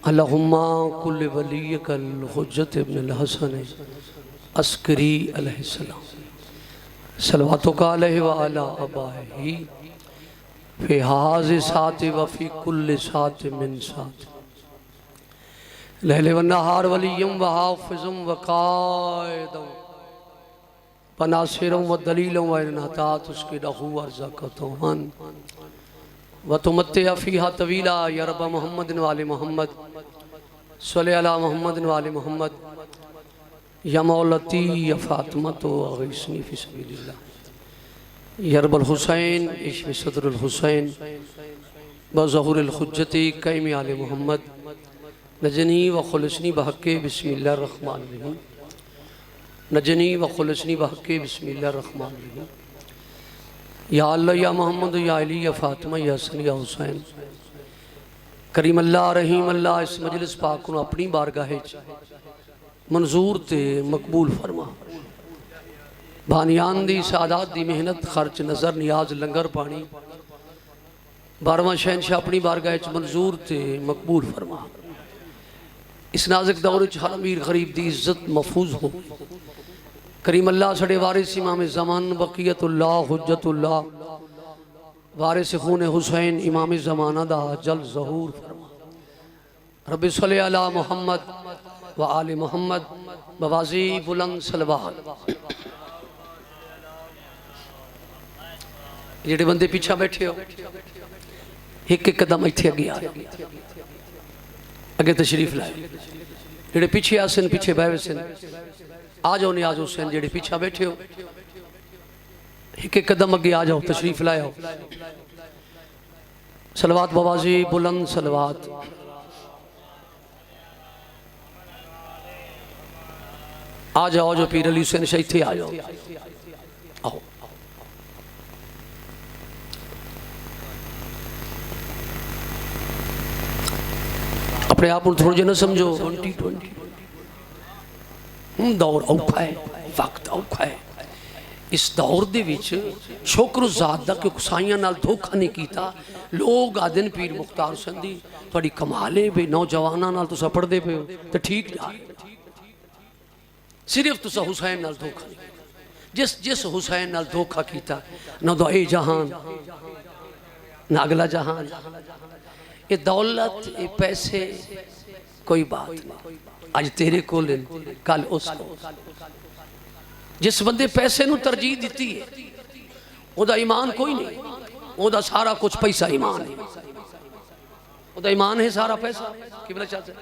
अल्लाहुम्मा कुल्ल वलियकल हुज्जत इब्न हसन अस्करी अलैहिस्सलाम सलवातुका अलैहि व अला अबाही फी हाज़ि साति व फी कुल्ल साति मिन साति लैल व नहार वलियम व हाफ़िज़ुम व क़ाइदुम व नासिरुम व दलीलुम व इनातात उसके दहू अर्ज़क़तुमन व तुमत्तिअ फ़ीहा तवीला या रब्ब मुहम्मदिन व आलि मुहम्मद सल्लि अला मुहम्मदिन व आलि मुहम्मद या मौलती या फ़ातिमतो अग़ीसनी फ़ी सबीलिल्लाह या रब्बल हुसैन इश्फ़ि सदरुल हुसैन व ज़हूरुल हुज्जती क़ैमी आलि मुहम्मद नजनी व खुलसनी बहक़्क़े बिस्मिल्लाहिर रहमानिर रहीम नजनी व खुलसनी बहक़्क़े बिस्मिल्लाहिर रहमानिर रहीम या अल्लाह या मोहम्मद या अली या फ़ातिमा या हसन या हुसैन करीम अल्लाह रहीम अल्लाह इस मजलिस पाक को अपनी बारगाह मंजूर ते मकबूल फरमा। बानियान दी सादात दी मेहनत खर्च नज़र नियाज लंगर पानी बारवां शहनशाह अपनी बारगाह मंजूर ते मकबूल फरमा। इस नाजुक दौर हर अमीर गरीब दी इज्जत महफूज हो। करीम अल्लाह सड़े वारिस इमाम ज़मान बक़ियतुल्लाह हुज्जतुल्लाह वारिस खून हुसैन इमाम ज़माना दा जल ज़हूर फरमा। रब्बि सल्लि अला मुहम्मद व आलि मुहम्मद बवाज़ी बुलंद सलवात। जेड़े बंदे पीछा बैठे हो एक एक कदम इत्थे अगे आ अगे तशरीफ लाए। जेड़े पीछे आसन पीछे बह सन आ जाओ नहीं आ जाओ सन। जेड़े पीछा बैठे हो एक एक कदम अगे आ जाओ तशरीफ लाओ। सलवात बवाज़ी बुलंद सलवात। आ जाओ जो पीर अली हुसैन शाह इत्थे आ जाओ। आओ अपने आप को थोड़ा जिहा समझो। 2020 दौर औखा है, वक्त औखा है। इस दौर दे विच शुक्र ज़ात दा कि साइयां नाल धोखा नहीं कीता। लोग आदन पीर मुख्तार हुसैन दी थोड़ी कमाल है भी नौजवानां नाल तुसां पढ़दे पे हो ते ठीक जा रहे। सिर्फ तुसां हुसैन नाल धोखा नहीं। जिस हुसैन नाल धोखा कीता ना तो ए जहान ना अगला जहान। ये दौलत ये पैसे कोई बात नहीं। आज तेरे को कल उसको। जिस बंदे पैसे नू तरजीह दी है ओदा ईमान कोई नहीं। ओदा सारा कुछ पैसा ईमान है। ओदा ईमान है सारा पैसा कि बला चाहते।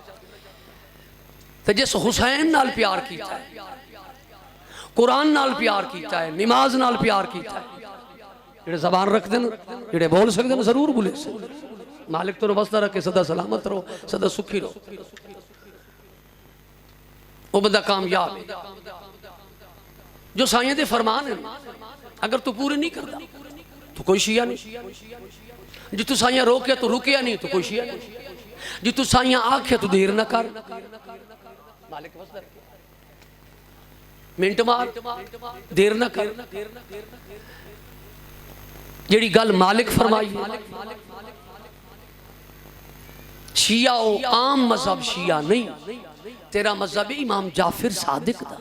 तो जिस हुसैन नाल प्यार किया है कुरान नाल प्यार किया है नमाज नाल प्यार किया है जेड़े जबान रखते हैं जेड़े बोल सकते हैं जरूर बोले मालिक तो बसदा रखे सदा सलामत रहो सदा सुखी रहो। वो बंदा कामयाब है जो साइयां दे फरमान है। अगर तू पूरे नहीं करता तो कोई शिया नहीं। जो तू साइयां रोके तो रुकिया नहीं तो कोई शिया नहीं। जो तू साइयां आखे तो देर ना कर मालिक बसदा रखे मिनट मार देर ना कर। जेड़ी गल मालिक फरमाई शिया ओ आम मजहब शिया नहीं। तेरा मजहब इमाम जाफिर सादिक दा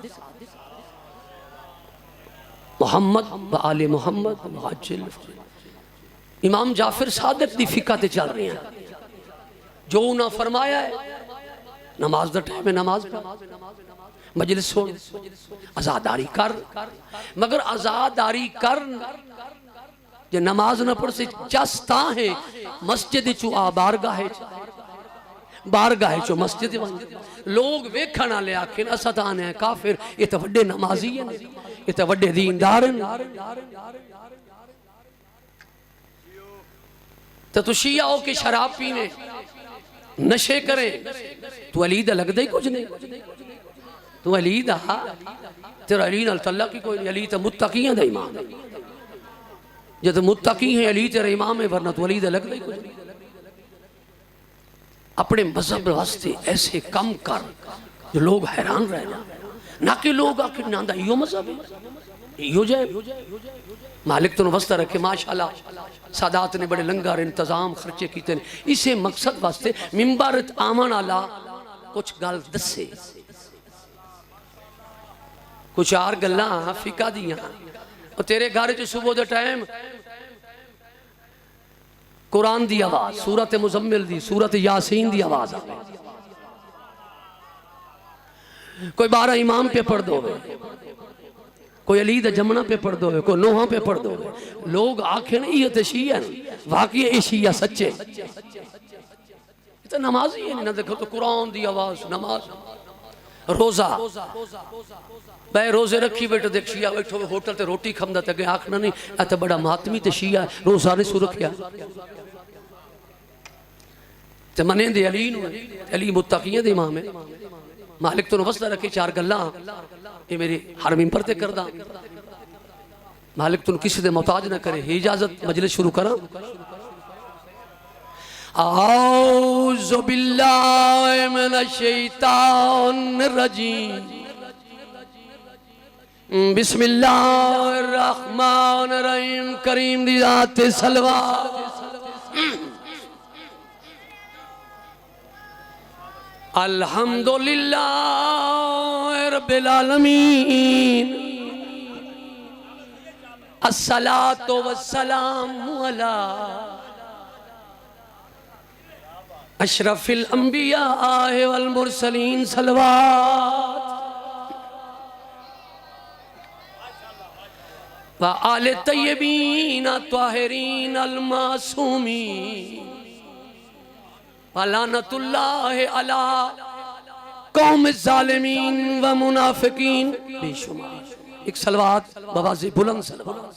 मोहम्मद व आले मोहम्मद इमाम जाफिर सादिक दी फिका ते चल रहे हैं। जो ना फरमाया है नमाज दा टाइम है नमाज मजलिस सुन आजादारी कर मगर आजादारी कर जे नमाज न पढ़ से चस्ता है मस्जिद चू आ बारगाह चो मस्जिद लोग वेखण वाले आखे असा तो आने काफिर ये तो वड्डे नमाजी है ये तो वड्डे दीनदार हैं। तो तू शिया हो के शराब पीने नशे करे तू अली दा लगदा ही कुछ नहीं। तू अली दा तेरा अली नाल तल्ला की कोई नहीं। अली तो मुत्तकियां दा इमाम है। जब मुत्तकी है अली तेरा इमाम है वरना तू अली दा लगदा ही कुछ नहीं। अपने मजहब वास्ते ऐसे कम कर जो लोग हैरान रहना। ना कि लोग आखिर ना यो मजहब है यो जाए। मालिक तो वस्ता रखे माशाल्लाह सादात ने बड़े लंगर इंतजाम खर्चे किए। इसे मकसद वास्ते मिंबर आमन आला कुछ गल दसे, कुछ चार गल्लां फिका दियां। और तेरे घर च सुबह के टाइम कुरान की आवाज, सूरत मुजम्मिल दी, सूरत यासीन की आवाज आ, कोई 12 इमाम पे पढ़ दो, कोई अली दा जमना पे पढ़ दो, कोई नोहा पे पढ़ दो। लोग आखे नहीं ये तो शिया वाकई ये शिया सच्चे, तो नमाज ही है ना। देखो तो कुरान की आवाज, नमाज, रोजा भाई रोजे रखी बैठो, देख शिया बैठो होटल ते रोटी खांदा ते आखना नहीं ए तो बड़ा मातमी ते शिया रोजा ने सुरखिया ते मने दे अली नु, अली मुत्तकियां दे इमाम है। मालिक तो वसदा रखे चार गल्लां ये मेरे हर मिंबर ते करदा। मालिक तुम किसी दे मोहताज ना करे। इजाजत मजलिस शुरू करा। औज़ु बिल्लाहि मिनश शैतानिर रजीम, बिस्मिल्लाहिर रहमानिर रहीम। करीम दी जात सलवात। अल्हम्दुलिल्लाह रब्बिल आलमीन, अस्सलातु वस्सलामु अला अशरफिल अंबिया वल मुरसलीन। सलवात व आले तय्यबीन ताहिरीन अल मासूमीन व लानतुल्लाहि अला कौम ज़ालिमीन व मुनाफिकीन। बेशुमार एक सलवात बवाज़े बुलंद सलवात।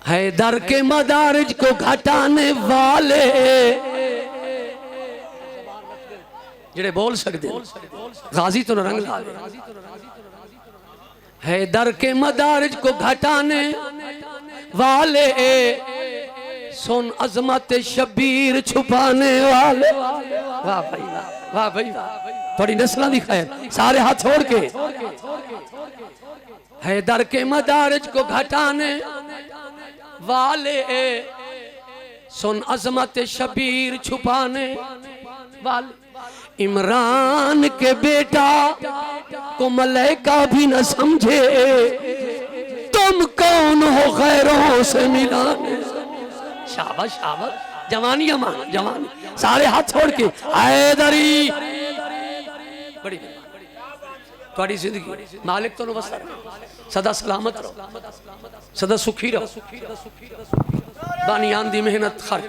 हैदर के मदारिज को घटाने वाले जेड़े बोल सकते गाजी तो रंग ला। हैदर के मदारिज को घटाने वाले सुन अजमत शबीर छुपाने वाले। वाह भाई वाह, वाह भाई वाह, थोड़ी नस्ल दी खैर। सारे हाथ छोड़ के हैदर के मदारिज को घटाने वाले सुन अजमत शबीर छुपाने वाले। इमरान के बेटा को मलाइका भी न समझे, तुम कौन हो गैरों से मिलाने। शाबाश शाबाश, जवानी अमान जवानी। सारे हाथ छोड़ के हैदरी बड़ी थोड़ी जिंदगी मालिक तो बस सदा सलामत रहो, सदा सुखी रहो। बानियान दी मेहनत खर्च।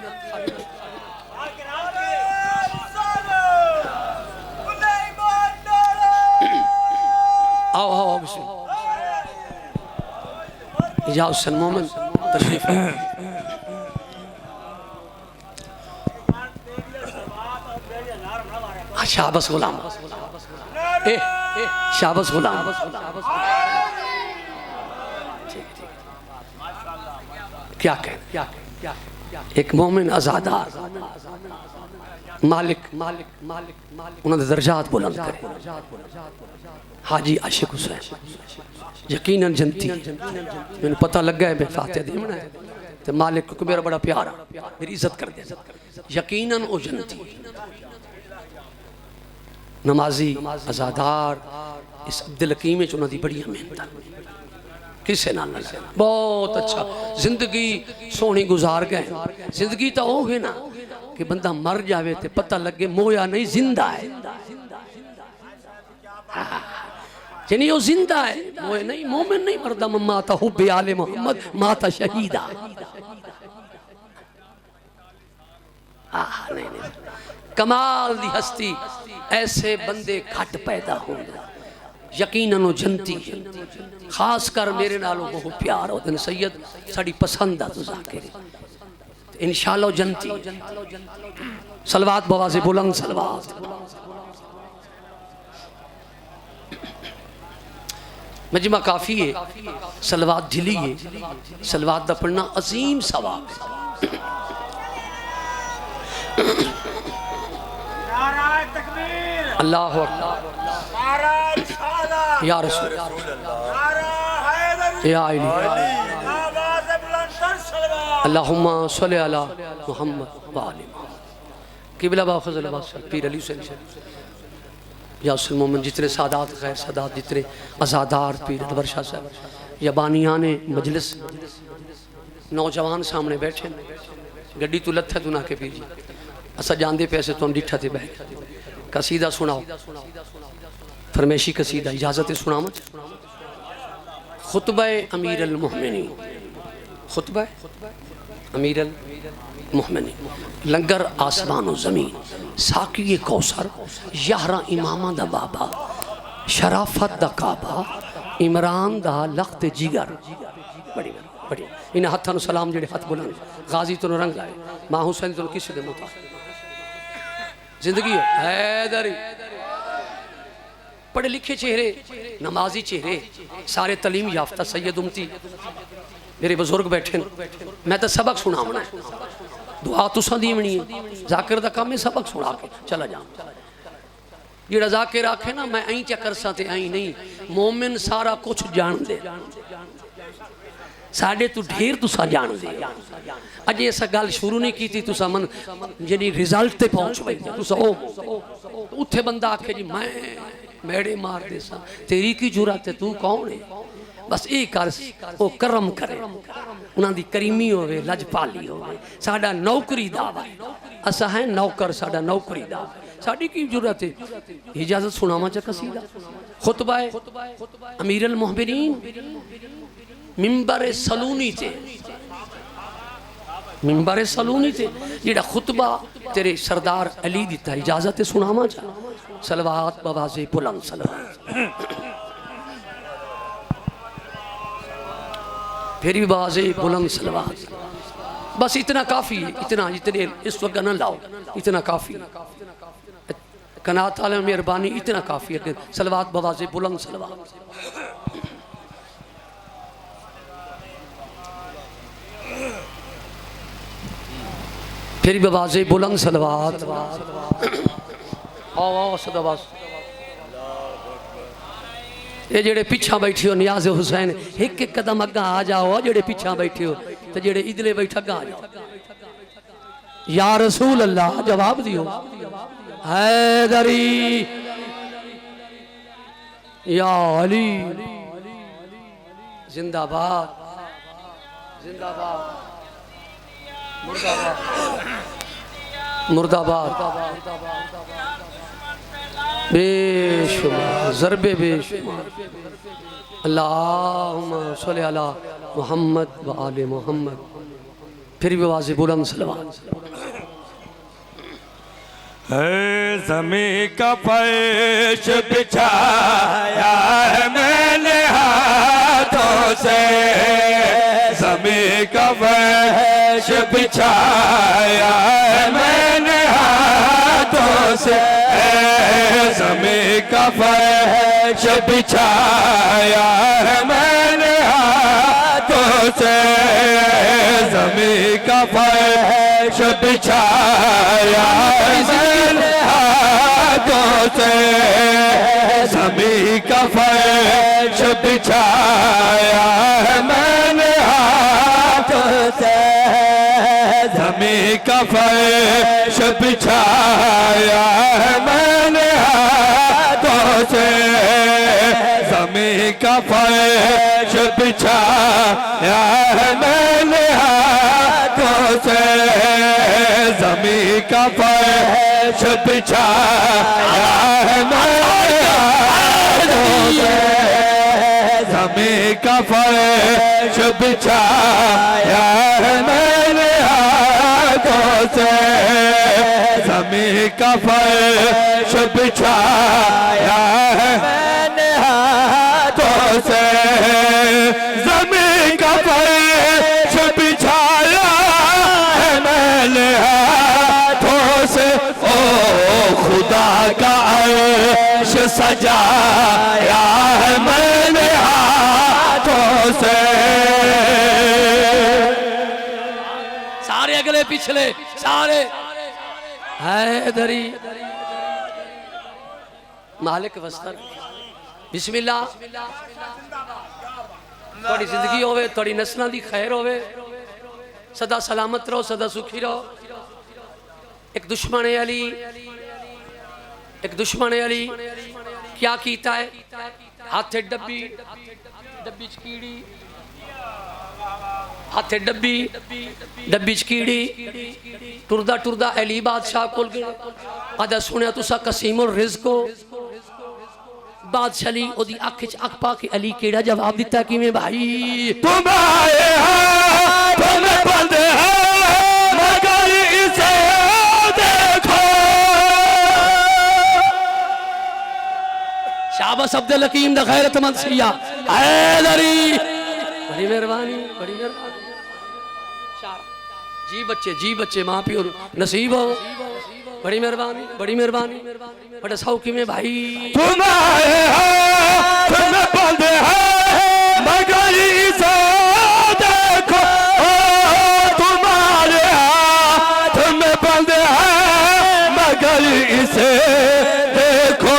आओ आओ आओ जाओ सन मोमिन तशरीफ। शाबाश गुलाम, शाबाश गुलाम। क्या कह एक मोमिन आजादार मालिक मालिक मालिक मालिक उन्होंने दर्जात बुलंद करे। हाजी आशिक हुसैन यकीनन जनती, मैंने पता लगा है मैं फातिहा देना है तो मालिक को मेरा बड़ा प्यारा, मेरी इज्जत कर दे। यकीनन वो जनती नमाजी आजादार इस अब्दुल हकीम में उन्होंने बड़ी मेहनत किसे ना बहुत अच्छा जिंदगी सोहनी गुजार गए। जिंदगी तो वो है ना कि बंदा मर जावे तो पता लगे मोया नहीं जिंदा है। यानी वो जिंदा है, मोए नहीं। मोमिन नहीं मरदा। माता हुब्बे आले मोहम्मद माता शहीदा। नहीं नहीं, कमाल दी हस्ती ऐसे बंदे घट पैदा हो। यकीनन वो जनती खास कर मेरे नालों बहुत प्यार होते हैं। सैयद साड़ी पसंद आ तुझा के इंशाअल्लाह जनती। सलवात बवाज़े बुलंद सलवात। मजमा काफी है, सलवात ढिली है। सलवात दा पढ़ना अजीम सवाब है। अल्लाह अकबर या रसूल या अली अल्लाहुम्मा सल्ली अला मुहम्मद व आलि मुहम्मद। किबला बा फजल अब्बास पीर अली हुसैन या उसल मोमिन, जितने सादात गैर सादात, जितने आज़ादार पीर अकबर शाह साहब या बानियान मजलिस, नौजवान सामने बैठे गड्डी तू लत्था तू ना के पीर जी असा जानते पैसे तुम डिठा थे बह कसीदा सुनाओ, फरमेशी कसीदा इजाजत सुनाव। खुतबा अमीर अल मोमिनीन, खुतबा अमीर अल मोमिनीन। लंगर आसमान ज़मीन, साकी कौसर, यारा इमामा दा बाबा, शराफत दा काबा, इमरान दा लख्त जिगर। बड़ी बड़ी इन हथों सलाम जेडे हथ बुलंद, गाजी तो रंग लाए, मां हुसैन तो किसी दे मुता जिंदगी हैदरी। पढ़े लिखे चेहरे, नमाजी चेहरे, सारे तलीम याफ्ता सैयद उम्मती मेरे बुजुर्ग बैठे, मैं तो सबक सुनावना, दुआ तुसा दीवनी है, जाकिर दा काम है सबक सुना के चला जा। जेड़ा जाकिर आखे ना मैं ऐं चा कर सा ते ऐं नहीं, मोमिन सारा कुछ जान दे, साढ़े तू ढेर तुसा जान दे। अजे ऐसा गल शुरू नहीं की तुसा मन जी रिजल्ट ते पहुंच गई तुसा ओ उत्थे बंदा आखे जी मैं मेड़े मार दे सा, तेरी की जुरत है, तू कौन है? बस ये कर वो करम करे, उन्होंने करीमी होवे, लजपाली होवे। साडा नौकरी दावा है, असा है नौकर, साडा नौकरी दावा है, साड़ी की जरूरत है। इजाजत सुनावा चा कसीदा खुतबा अमीर अल मोमिनीन मिंबर सलूनी ते, मिंबर सलूनी ते जेड़ा खुतबा तेरे सरदार अली दिता, इजाजत सुनावा चा। सलवात बवाज़े बुलंद सलवात, फिर भी बाज़े बुलंद सलवात। बस इतना काफ़ी है, इतना इतने इस वक्त न लाओ, इतना काफ़ी कनात आलम मेहरबानी, इतना काफ़ी है। सलवात बवाज़े बुलंद सलवात। फिर भी बवाज़े बुलंद सलवात। आओ सदाबास ये जेड़े पिछा बैठे हो नियाज़ हुसैन एक एक कदम अगा आ जाओ, जेड़े पिछा बैठे हो तो जेड़े इधले बैठा अगा आ जाओ। या रसूल अल्लाह जवाब दियो हैदरी या अली जिंदाबाद जिंदाबाद मुर्दाबाद मुर्दाबाद बेशुमार ज़रबे बेशुमार। अल्लाहुम्मा सल्ली अला मुहम्मद व आले मुहम्मद। फिर भी आवाज़ बुलंद सलवात। ज़मीं का फर्श बिछाया है मैंने हाथों से, ज़मीं का फर्श बिछाया है मैंने हाथों से, ज़मीं का फर्श बिछाया है मैंने हाथों से, ज़मीं का फर्श बिछाया है मैंने हाथों से, ज़मीं का फर्श बिछाया है मैंने हाथों से, ज़मीं का फर्श बिछाया है मैंने हाथों से, ज़मीं का फर्श बिछाया है मैंने हाथों से, ज़मीं का फर्श बिछाया है मैंने हाथों से, ज़मीं का फर्श बिछाया है मैंने हाथों से, ज़मीं का फर्श बिछाया है मैंने हाथों से, ज़मीं का फर्श बिछाया है मैंने हाथों से, ओ खुदा का अर्श सजाया है मैंने हाथों से। सारे अगले पिछले सारे हैदरी मालिक वस्तर बिस्मिल्लाह थोड़ी जिंदगी होवे थोड़ी नस्लों की खैर होवे सदा सलामत रहो सदा सुखी रहो एक दुश्मन अली क्या कीता है हाथे डब्बी डब्बी च कीड़ी हाथे डब्बी डब्बी च कीड़ी टुरदा टुरदा अली बादशाह कोल गया आदा सुनिया तुसा कसीमुल रिज़्क़ हो बादशाह अली ओदी अख च अख पा के अली केड़ा जवाब दिता किवें भाई तुम आए हो तुम बंद हो मगर इसे देखो शाबाश अब्दुल हकीम दा गैरतमंद सिया हैदरी बड़ी मेहरबानी जी बच्चे मां पियो नसीब हो बड़ी मेहरबानी बड़ा सौखी में भाई तुम आए हो तुम बंद हो मगर इसे देखो तुम्हारे हाथ में बंद है मगर इसे देखो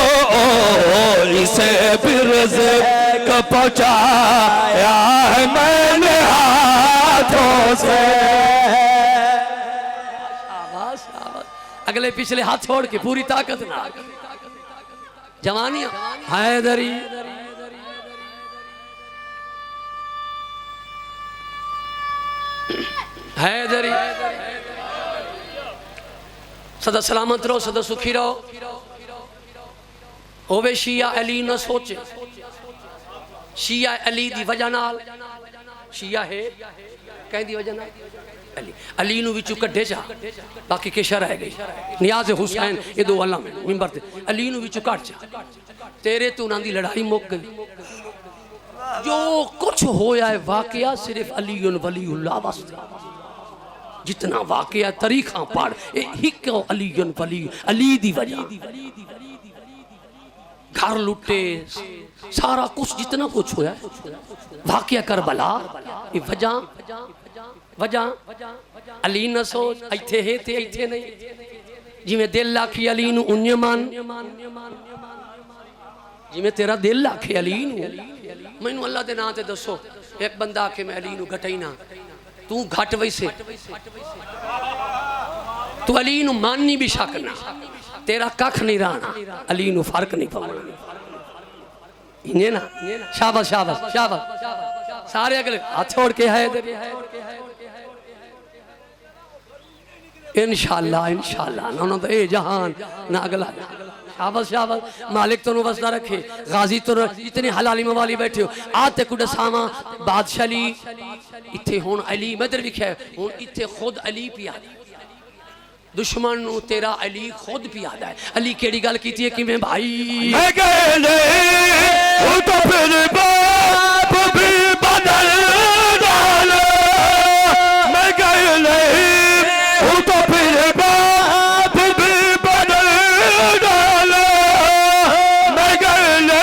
इसे फिर से पहुंचाया है मैंने हाथों से अगले पिछले हाथ छोड़ के पूरी ताकत ना जवानियां हैदरी हैदरी सदा सलामत रहो सदा सुखी रहो होवे शिया अली न सोचे शिया अली दी वजह नाल शिया है कहदी वजह नाल अली अली नु विचू कढे जा बाकी केशा रह गई नियाज हुसैन ये दो अल्लाह में मिंबर ते अली नु विचू काट जा तेरे तो उन्हां दी लड़ाई मुक गई जो कुछ होया है वाकया सिर्फ अली वलीउल्लाह वास्ते जितना वाकया तरीखा पढ़ एक अली वली अली दी वजह घर लुटे सारा कुछ जितना कुछ होया वाकया करबला ये वजह अली न सोच इत्थे है ते इत्थे नहीं जिवें दिल लाखी अली नु उन्ने मान जिवें तेरा दिल लाखे अली नु मैनू अल्लाह दे नाम ते दसो एक बंदा आखे मैं अली नु घटाई ना तू घट वैसे तू अली नु माननी भी शकना तेरा कख नहीं रहना अली नु फर्क नहीं पवना इन्हें ना शाबाश शाबाश शाबाश सारे अगले हाथ छोड़ के है इंशाअल्लाह ना तो ए जहान ना अगला शाबाश शाबाश मालिक तो वसदा रखे गाजी तो इतने हलाली मवाली बैठे हो आते कुछ सामा बादशाह अली इत्थे हुन अली मदर विख्या हुन इत्थे खुद अली पिया दुश्मन नु तेरा अली खुद पियादा है अली केड़ी गल कीती है कि मैं भाई मैं कहले वो तो फिर बाप भी बदल डालो मैं कहले वो तो फिर बाप भी बदल डालो मैं कहले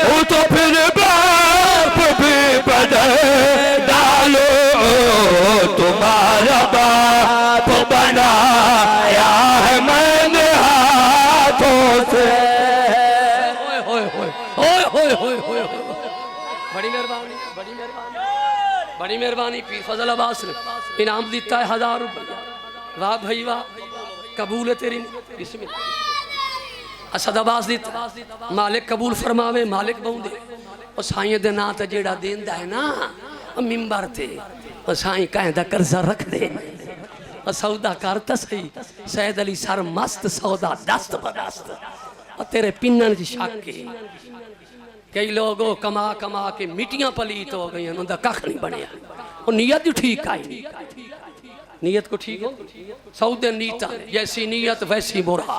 वो तो फिर बाप भी बदल डालो तुम्हारा बाप बनाया है मैंने हाथों से बड़ी मेहरबानी पीर फजल अब्बास ने इनाम दिता है 1000 रुपया वाह भाई वाह कबूल है तेरी बिस्मिल्लाह असद अब्बास दिता मालिक कबूल फरमावे मालिक बहुंदे और साईं दे नां ते जेड़ा देंदा है ना मिंबर ते और साईं कहंदा कर्जा रख दे सौदा करता सही सैयद अली सर मस्त सौदा दस्त बदस्त और तेरे पिन्नन की शक कई लोग कमा कमा के मिट्टियां पलीत हो गई उनका कख नहीं बनया और नीयत ही ठीक आई नीयत को ठीक हो सौदे नीता जैसी नीयत वैसी बुरा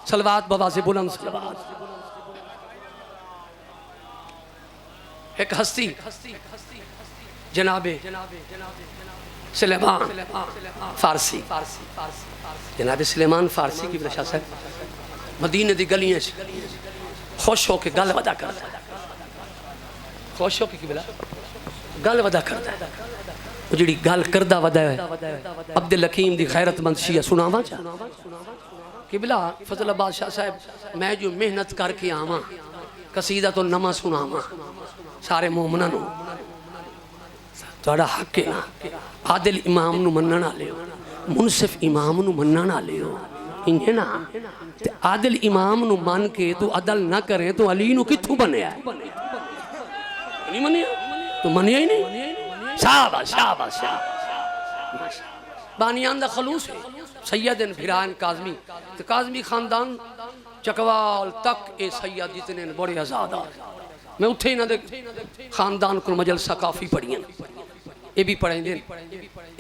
सलवात बाबा से बुलंद सलवात एक हस्ती जनाबे सुलेमान फारसी जनाब सुलेमान फारसी की प्रशासन मदीने दी गलियां खुश होकर गल वदा करता खुश होकर की गल वदा करता जी गल करदा वदा है अब्दुल हकीम दी गैरतमंद शिया सुनावा चा किबला फजल बादशाह साहब मैं जो मेहनत करके आवा कसीदा तो नमा सुनावा सारे मोमना नूं तुहाडा हक है ना आदिल इमाम नूं मनण वाले हो मुनसिफ इमाम नूं मनण वाले हो इंजे ना ते आदिल इमाम नूं मन के तू अदल ना करे तो अली नूं कित्थों बनया नहीं मनिया तू मनिया ही नहीं शाबाश शाबाश शाबाश बानियान दा खलूस है सैयदन फिरान काज़मी तो काज़मी खानदान चकवाल तक ये सैयद जितने बड़े आज़ादार मैं उत्थे इन्हां दे खानदान को मजलसा काफ़ी पढ़ियां ये भी पढ़ेंदे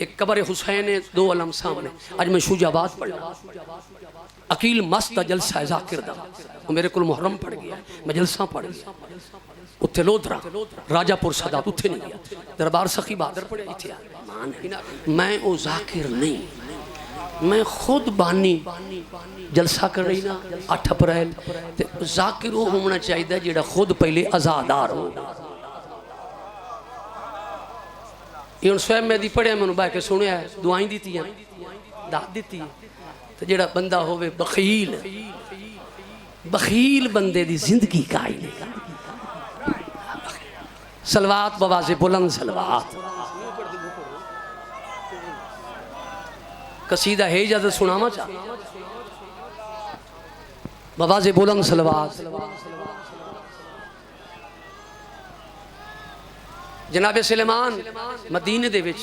एक कबर हुसैन है दो अलम सामने अज मैं शुजाबाद पढ़ा अकील मस्त जलसा है जाकिर दा मेरे को मुहर्रम पढ़ गया मैं जलसा पढ़ गया उत्थे लोधरा राजापुर सदात उत्थे नहीं गया दरबार सखी बहादुर पढ़े इत्थे मैं वो जाकिर नहीं मैं खुद बानी जलसा कर रही ना 8 अप्रैल जाकिर वो होना चाहिए जेड़ा खुद पहले आज़ादार हो ये स्वयं मैं दी पढ़िया मैं बह के सुनिया दुआई दी दस दी तो जेड़ा बंदा होवे बखील बखील बंदे दी जिंदगी का ही नहीं सलवात बवाज़े बुलंद सलवात कसीदा है इजाजत सुनावा चाह बवाज़े बुलंद सलवात जनाब सुलेमान मदीने दे विच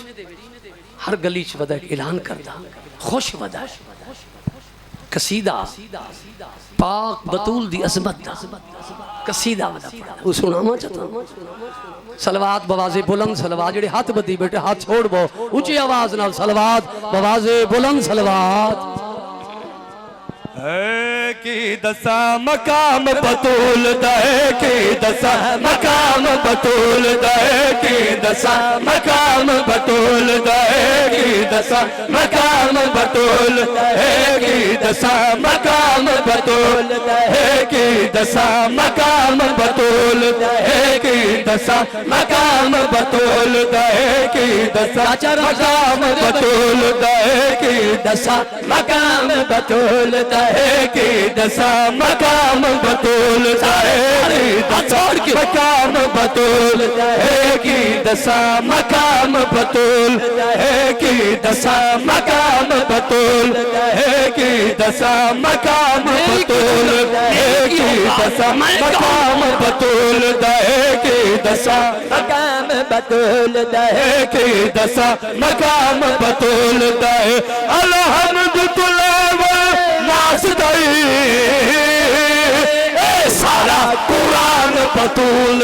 हर गली च वदा ऐलान करदा खुश वदा कसीदा पाक बतूल दी अजमत दा कसीदा वदा वो सुनावा चाहता सलवात बवाज़े बुलंद सलवात जेड़े हाथ बदी बेटे हाथ छोड़ बो ऊंची आवाज नाल सलवात बवाज़े बुलंद सलवात की दसा मकाम बतूल दे की दसा मकाम बतूल दे की दसा मकाम बतूल दे की दसा मकाम बतूल दे की दसा मकाम बतूल दे की दसा मकाम बतूल दे की दसा मकाम बतूल दे की दसा मकाम बतूल दे की दसा मकाम बतूल दे की दसा मकाम बतूल दे मकाम बतूल दे की दसा मकाम बतूल दे की दसा मकाम बतूल दे की दसा मकाम बतूल दे की दसा मकाम बतूल दे की दसा मकाम बतूल दे की दसा मकाम बतूल दे अल्हम्दुलिल्लाह नास दई सारा कुरान बतूल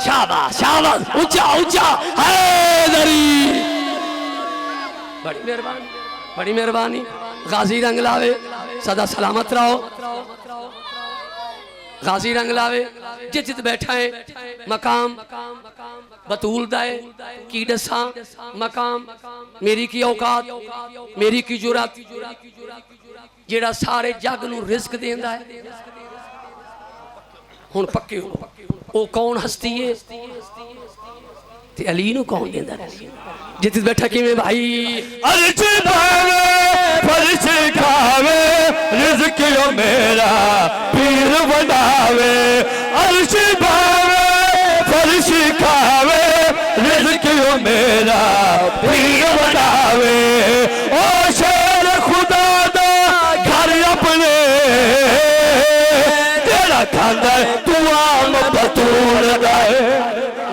शाबाश शाबाश ऊंचा ऊंचा हैदरी बड़ी मेहरबानी गाजी रंग लावे सदा सलामत रहो गाजी रंग लावे जित बैठा है मकाम बतूल दाए की दसा मकाम मेरी की औकात मेरी की जुरात जेड़ा सारे जग नू रिस्क देंदा है हुण पक्के हो ओ कौन हस्ती है ते अली नू कौन देंदा जित बैठा किवें भाई अर्ज भावे फर्श खावे रिज़्क़ यो मेरा पीर बनावे अर्श भावे फर्श खावे रिज़्क़ यो मेरा पीर बनावे ओ शेर खुदा दा घर अपने तेरा खांदा तू आम बतूल गए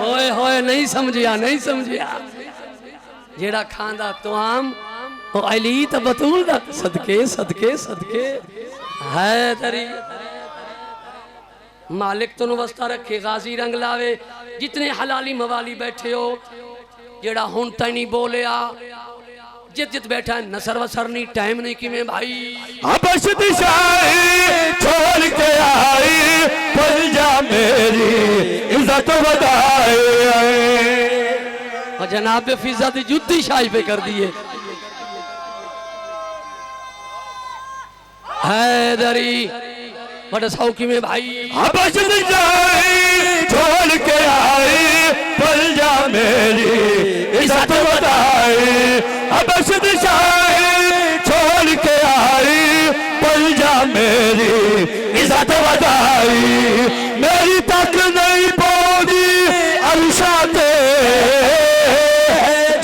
होए होए नहीं समझिया नहीं समझिया जेड़ा खांदा तो आम ओ अली तो बतूल दा सदके सदके सदके है तरी मालिक तो वस्ता रखे गाजी रंग लावे जितने हलाली मवाली बैठे हो जेड़ा हुन तक नहीं बोलिया जित जित बैठा है नसर वसर नहीं टाइम नहीं कि मैं भाई हबश दिशाई छोड़ के आई पंजा मेरी इज्जत बधाए और जनाब फिजा जुद्दी शाही पे कर दिए हैदरी बड़ा सौकी में भाई हबश दिशाई छोड़ के आई पंजा मेरी इज्जत बधाए हबश दिशाई छोड़ के आई भाई मेरी तक नहीं पौधी अरशाते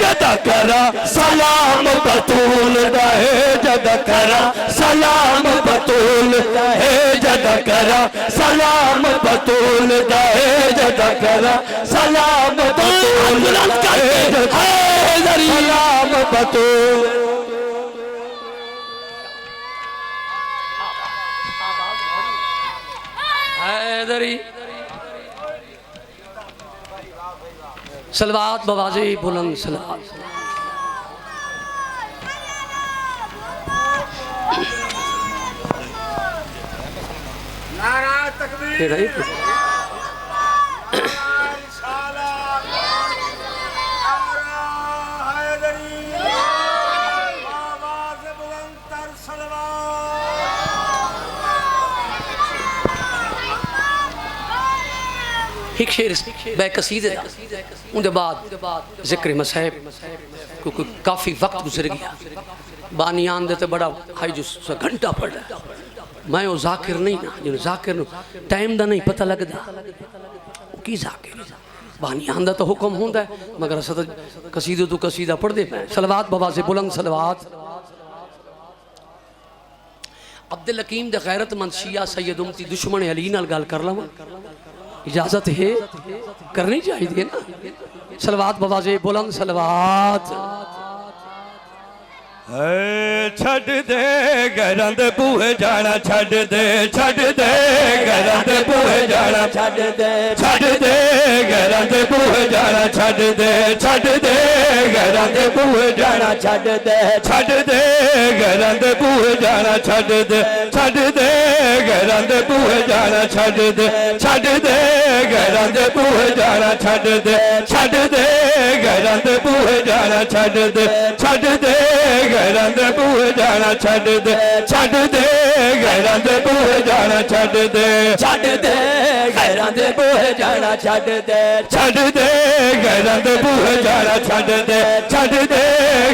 जदा करा सलाम बतूल दहे जदा करा सलाम बतूल दहे जदा करा सलाम बतूल दहे जदा करा सलाम बतूल सलाम बतूल हैदरी सलवात बवाज़े बुलंद सलात नारा तकबीर एक शेर बैकसीदे उनके बाद जिक्र मसाहिब क्योंकि काफ़ी वक्त गुजर गया बानियान दे तो बड़ा हाई जो घंटा पड़ रहा मैं वो जाकिर नहीं ना जो जाकिर टाइम का नहीं पता लगता की जाकिर बानियान का तो हुक्म होंदा है मगर अस तो कसीदे तो कसीदा पढ़ते मैं सलवात बाबा से बुलंद सलवात अब्दुल हकीम दे गैरतमंद शिया सैयद उम्मती दुश्मन अली नाल गल कर लवां इजाजत है करनी चाहिए ना सलवात बाबा से बुलंद सलवात छड़ दे घरां दे बूहे जाना छड़ दे घरां दे बूहे जाना छड़ दे घरां दे बूहे जाना छड़ दे घरां दे बूहे जाना छड़ दे घरां दे बूहे जाना छड़ दे घरां दे बूहे जाना छड़ दे घरां दे बूहे जाना छड़ दे घरां दे बूहे जाना छड़ दे घरां दे बूहे जाना छड़ दे घरां दे बूहे जाना छड़ दे घरां दे बूहे जाना छड़ दे घरां दे बूहे जाना छड़ दे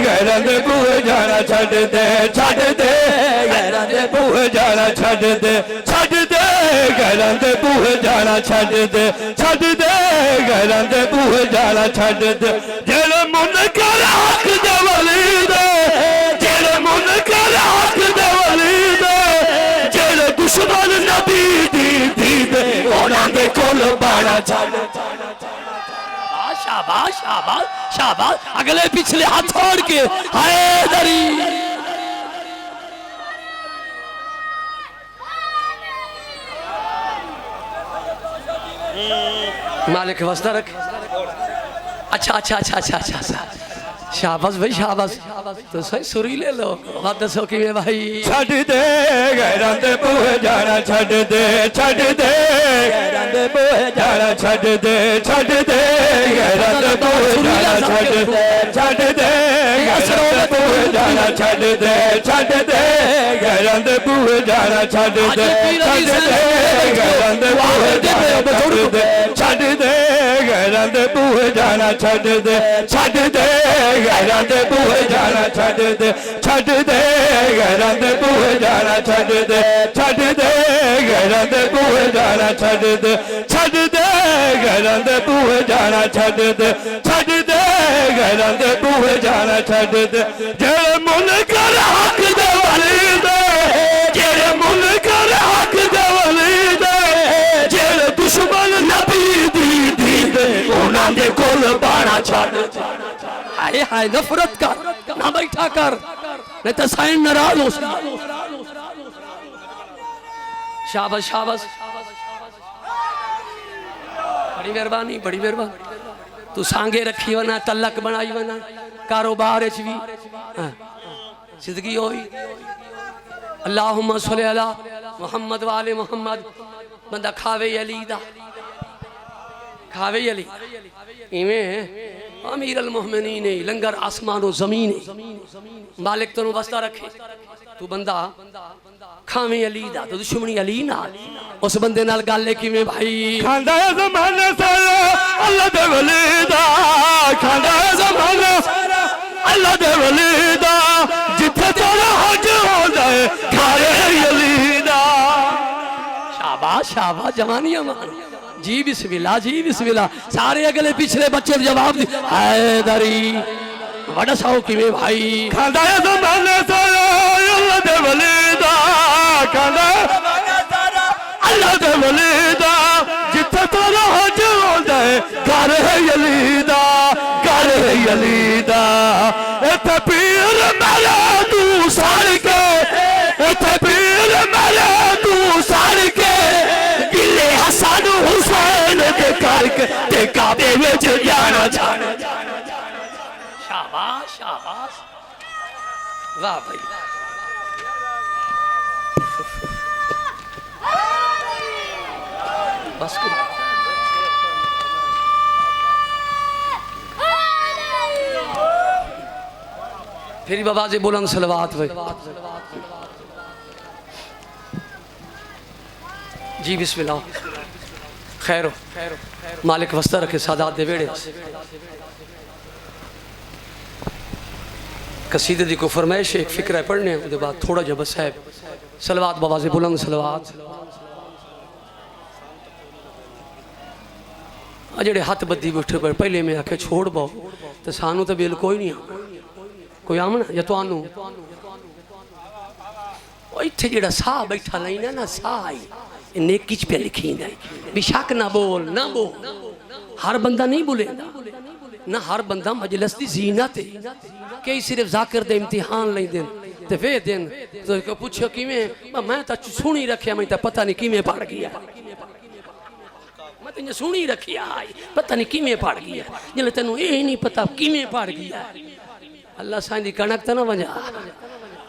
घरां दे बूहे जाना छड़ दे घरां दे बूहे जाना छड़ दे घरां दे बूहे जाना छड़ दे घरां दे बूहे जाना छड़ दे जेड़े मुन कर हक दे वली दे दुश्मन नबी दी दे उन्हां दे कोल बाणा छड़ शाबाश शाबाश शाबाश अगले पिछले हाथ छोड़ के हैदरी मालिक वस्ता रख अच्छा अच्छा अच्छा अच्छा अच्छा शाबाश भाई शाबाश तो सही सुरीले लोग बात दसो कि भाई छड़ दे घरां दे बूहे जाना छड़ दे घरां दे बूहे जाना छड़ दे घरां दे बूहे जाना छड़ दे घरां दे बूहे जाना छड़ दे घरां दे बूहे जाना छड़ दे घरां दे बूहे जाना छड़ दे घरां दे बूहे जाना छड़ दे घरां दे बूहे जाना छड़ दे घरां दे बूहे जाना छड़ दे घरां दे बूहे जाना छड़ दे घरां दे बूहे जाना छड़ दे घरां दे बूहे जाना छड़ दे जेड़े मुन कर हक दे वली दे जेड़े मुन कर हक दे वली दे जेड़े दुश्मन नबी दी दे उन्हां दे कोल बाणा छड़ हाय हाय नफरत कर ना बैठा कर नहीं तो साइन नाराज हो शाबाश शाबाश बड़ी मेहरबानी तू सांगे रखी वना तलक बनाई वना कारोबार भी जिंदगी होई अल्लाहुम्मा सल्ली अला मुहम्मद वाले मुहम्मद बंदा खावे अली दा खावे अली इवें अमीर अल मोमिनीन लंगर आसमान और जमीन मालिक तेन वस्ता रखे तू बंदा खावे अली दा तो दुश्मनी अली नाल उस बंदे नाल गल किवें भाई खांदा है ज़माने सारा अल्लाह दे वली दा खांदा है ज़माने अल्लाह दे वली दा जिथे तेरा हज होंदा है घरे अली दा शाबाश शाबाश जवानियां मान जी बिस्मिल्लाह जी बिस्मिल्लाह सारे अगले पिछले बच्चे जवाब दी हैदरी बड़ा साओ किवे भाई खांदा है ज़माने सारा अल्लाह दे वलीदा खांदा अल्लाह दे वलीदा जिथे तारा हज होंदा है घर है यलीदा घर है यलीदा इथे पीर मेरा तू साड़ के इथे पीर मेरा तू साड़ के गिले हसन हुसैन दे करके ते काबे विच जाना जाना शाबाश शाबाश वाह भाई बस करो फिर बाबा जी बुलंद सलवात भाई जी बिस्मिल्लाह खैर मालिक वस्ता रखे सादात दे वेड़े कसीदे दी को फरमाइश एक फिक्र है पढ़ने उसके बाद थोड़ा जब बस है सलवात बाबा से बुलंद सलवात जेड़े हाथ बद्दी बैठे पर पहले मैं आखे छोड़ पाओ तो सानू तो बिल कोई नहीं कोई आमना या तुहानू इत्थे जेड़ा साह बैठा लेना ना साह नेकी च पे लिखी बेशक ना बोल हर बंदा नहीं बोलेगा ना हर बंदा मजलिस दी जीनत है कई सिर्फ जाकिर दे इम्तिहान लेंदे ते वे दिन तो पूछो किवें मैं तो सुनी रखिया मैं तो पता नहीं किवें पड़ गया मैं तो सुनी रखिया पता नहीं किवें पड़ गया जिले तेनू ये नहीं पता किवें पड़ गया अल्लाह साईं दी कणक तो ना वजा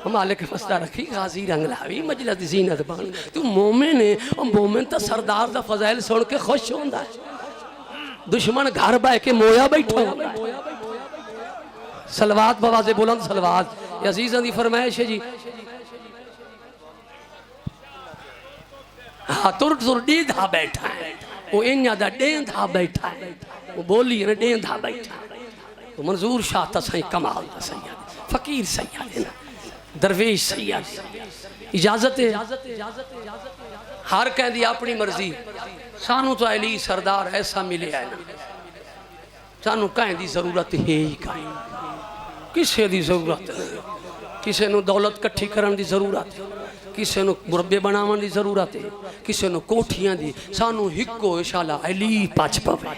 मालिक फसदा रखी गाजी रंग लावी मजलिस दी जीनत बन तू मोमिन है और मोमिन तो सरदार दा फजाइल सुन के खुश होंदा है दुश्मन घर बह के मोया बैठा सलवात बाबा से बुलंद सलवात अजीज़ां दी फरमाइश है जी हाँ तुर तुर डेंधा बैठा है वो इन्या दा डेंधा बैठा है वो बोली है डेंधा बैठा तो मंजूर शाह ता सही कमाल दा सैयद फकीर सैयद है ना दरवेश सैयद इजाजत है हर कहती अपनी मर्जी सानू तो अली सरदार ऐसा मिले है ना सानू कहें दी जरूरत है ही कहीं किसी की जरूरत नहीं किसी को दौलत कट्ठी करने की जरूरत है किसी को मुरब्बे बनाने की जरूरत है किसी को कोठियां दी सानू हिको शाला अली पच पवे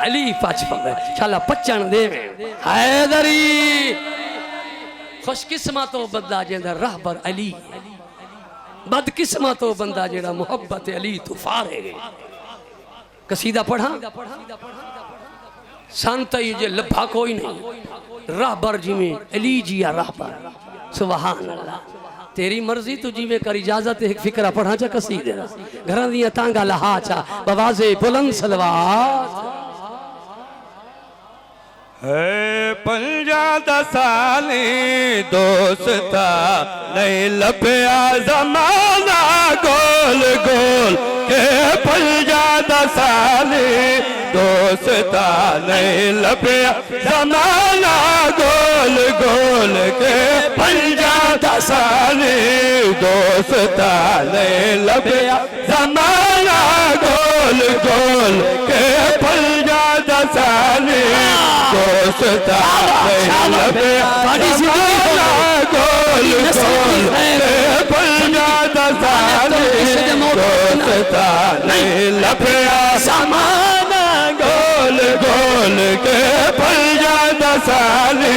अली पच पवे शाला पचन दे हैदरी खुशकिस्मत हो बंदा जिंदा रहबर अली बदकिस्मत हो बंदा जेड़ा मुहब्बत अली तो फारे कसीदा पढ़ा संत ये लभा कोई नहीं रहबर जिमें अली जिया रहबर सुभान अल्लाह तेरी मर्जी तू जिमें कर इजाजत एक फिक्रा पढ़ा चा कसीदे घर दिया तांगा लहा चा बवाजे बुलंद सलवात है पंजा दसाली दोस्ता नहीं लभया जमाना गोल गोल के पंजा दसाली दोस्ता नहीं लभया जमाना गोल गोल के पंजा दसाली दोस्ता नहीं लभया जमाना गोल गोल के पंजा दसाली दोस्ता नहीं लभया जमाना गोल गोल के पंजा दसाली दोस्ता नहीं लभया जमाना गोल गोल के पंजा दसाली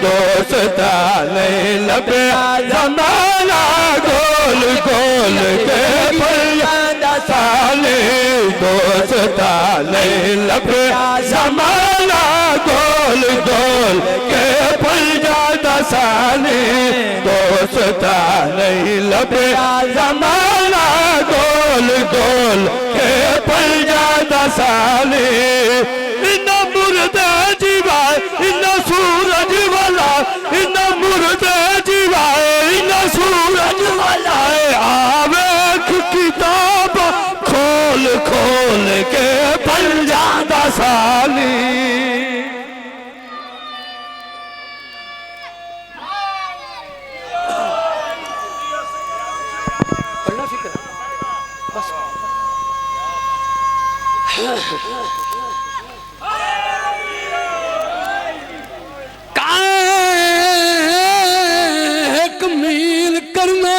दोस्ता नहीं लभया जमाना गोल गोल के पंजा दसाली दोस्ता नहीं लभया जमाना गोल गोल के पंजा दसाली दोस्ता नहीं लभया जमाना गोल गोल के पंजा दसाली इन मुर्दे जीवाए इन सूरज वाला इन मुर्दे जीवाए इन सूरज वाला आवे किताब खोल खोल के पंजा दसाली एक मील करना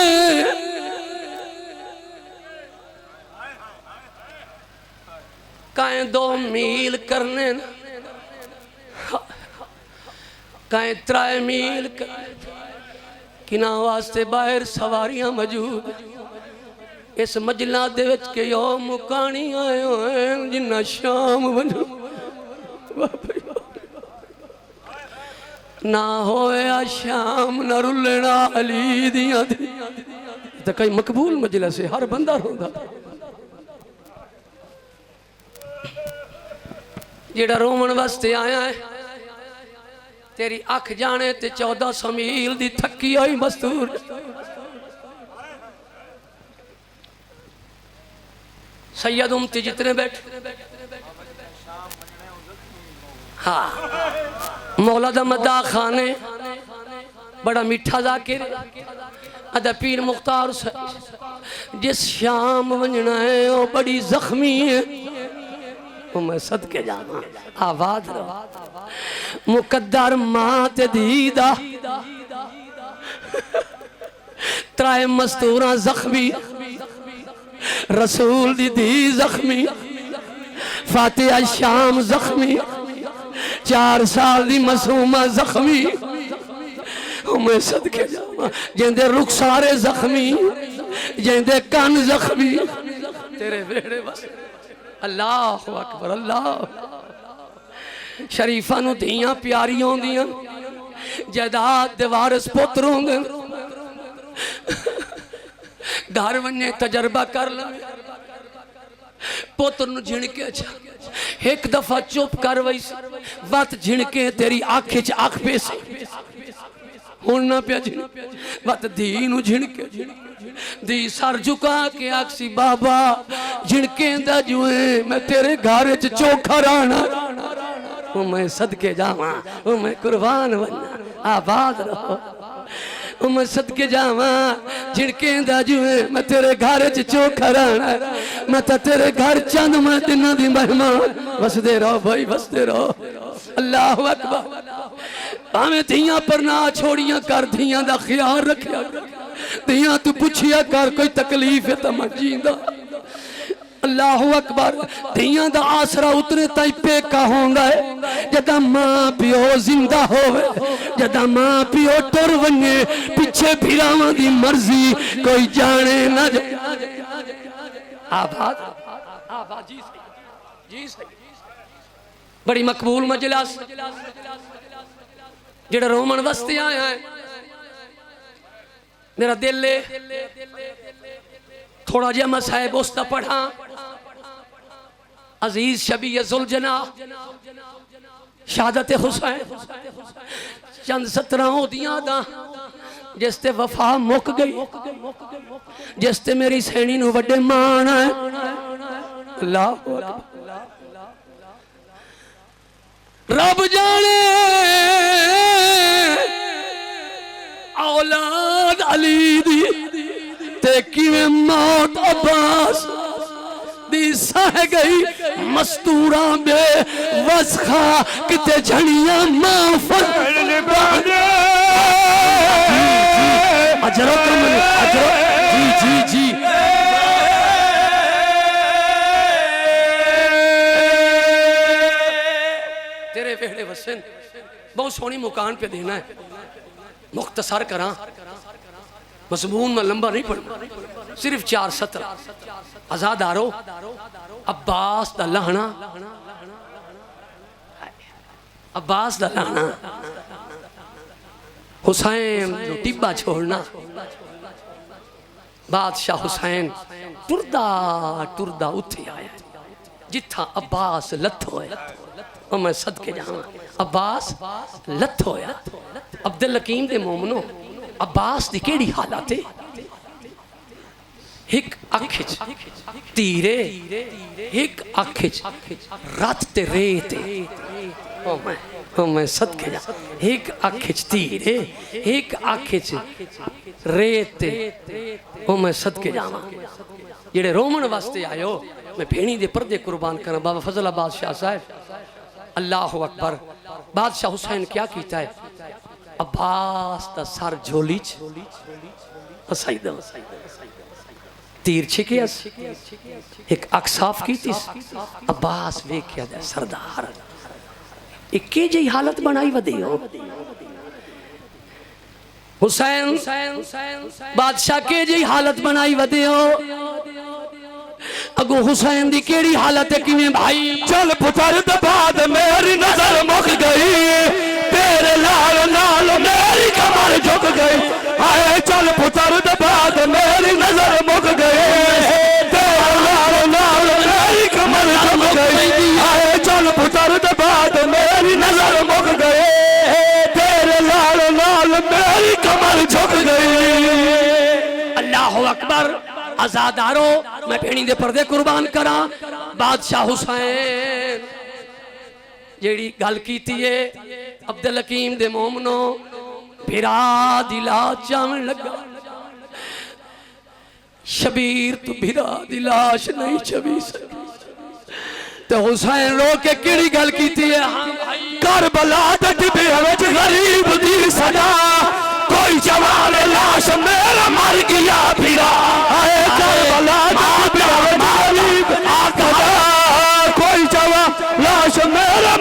काए 2 मील करने काए 3 मील किना वास्ते बाहर सवारियां मौजूद इस मजला दे विच के यो मुकानी आए हैं जिन्ना शाम बनो ना होया शाम न रुलना अली दियां तो कई मकबूल मजलिस है हर बंदा रोंदा जेड़ा रोमन वास्ते आया है तेरी अख जाने ते 1400 मील दी थकी होई मस्तूर सैयद उम्मती जितने बैठे हाँ मौला दा मदा खाने बड़ा मीठा जाकिर अदा पीर मुख्तार जिस शाम वंजना है वो बड़ी जख्मी है वो मैं सदके जाना आबाद रहा मुकद्दर मां ते दीदा 3 मस्तूरा जख्मी रसूल दी दी जख्मी फातिहा शाम जख्मी 4 साल दी मासूमा जख्मी मैं सदके जावा जिंदे रुखसारे जख्मी जिंदे कान जख्मी तेरे वेड़े बस अल्लाह अकबर अल्लाह शरीफा नूं धीयां प्यारी होंदियां जायदाद दे वारिस पुत्र होंदे घर वन्ने तजर्बा कर ले पुत्र नूं झिणके एक दफा चुप कर वही वत झिणके तेरी आँख च अख पेसी हुण ना पिया वत धी नूं झिणके दी सर झुका के आखसी बाबा झिणके दा जुए मैं तेरे घर च चोखा राणा वो मैं सदके जावा वो मैं कुर्बान बनना आबाद रहो वो मैं सदके जावा झिणके दा जुए मैं तेरे घर च चोखा राणा मैं तो तेरे घर चंद मैं दिना दी मेहमान बसदे रहो भाई बसदे रहो अल्लाह अकबर भावें धियां पर ना छोड़ियां कर धियां दा ख्याल रखिया धियां तू पुछिया कर कोई तकलीफ है तो मैं जींदा अल्लाह अकबर धियां दा आसरा उतरे ताई पेका होंदा है जदा मां पिओ जिंदा होवे जदा मां पिओ टुर वने पिछे फिरावां दी मर्जी कोई जाने ना आबाद आबाद जी सही बड़ी मकबूल मजलिस जेड़ा रोमन वास्ते आया है मेरा दिल है थोड़ा जिहा मैं साहिब उसका पढ़ा अजीज शबी जुलजना शहादत हुसैन चंद 17 ओदियां दा जिस ते वफा मुक गई जिस ते मेरी सैनी नूं वड्डे मान है अल्लाह रब जाने औलाद अली दी ते किवें मौत अब्बास दी सह गई मस्तूरा बे वसखा किते झड़ियां मां फरमान अजरो कम अजरो जी जी जी तेरे वेड़े वसन बहुत सोहनी मुकान पे देना है मुख्तसर करा मजमून में लंबा नहीं पढ़ना सिर्फ 4 सत्र आजादारो अब्बास दा लहना अब्बास दा लहना हुसैन टिब्बा छोड़ना बादशाह हुसैन टुरदा टुरदा उठे आया जिथा अब्बास लथ होया मैं सदके जावा अब्बास लथ होया अब्दुल हकीम दे मोमनो अब्बास दी केड़ी हालत है एक अख तीरे एक अख रत ते रेत ओ मैं मैं सदके जा एक अख च तीर एक अख च रेत ओ मैं सदके जावा जेड़े रोमन वास्ते आयो मैं भेणी दे पर्दे कुर्बान करा बाबा फजला बादशाह साहब अल्लाह अकबर बादशाह हुसैन क्या कीता है अब्बास दा सर झोली च फसाईदा तीर छिकिया एक अख साफ की अब्बास वेख्या दे सरदार एक जी हालत बनाई वधी हो हुसैन बादशाह के जी हालत बनाई वधी हो अगो हुसैन दी केड़ी हालत है किवें भाई चल पुत्र द बाद मेरी नजर मुक गई तेरे लाल नाल मेरी कमर झुक गई आए चल पुत्र द बाद मेरी नजर मुक गई तेरे लाल नाल मेरी कमर झुक गई आए चल पुत्र द बाद मेरी नजर मुक गई तेरे लाल नाल मेरी कमर झुक गई अल्लाह अकबर आजादारो मैं भेणी दे पर्दे कुर्बान करा बादशाह हुसैन जेड़ी गल कीती है अब्दुल हकीम दे मोमनो फिरा दिला चावन लगा शबीर तू फिरा दिलाश नहीं छवि सकी तो हुसैन रो के केड़ी गल कीती है हां भाई करबला दे टिबे विच गरीब दी सदा कोई जवान लाश मेरा मर गया फिरा आए करबला दे टिबे विच गरीब आका कोई जवान लाश मेरा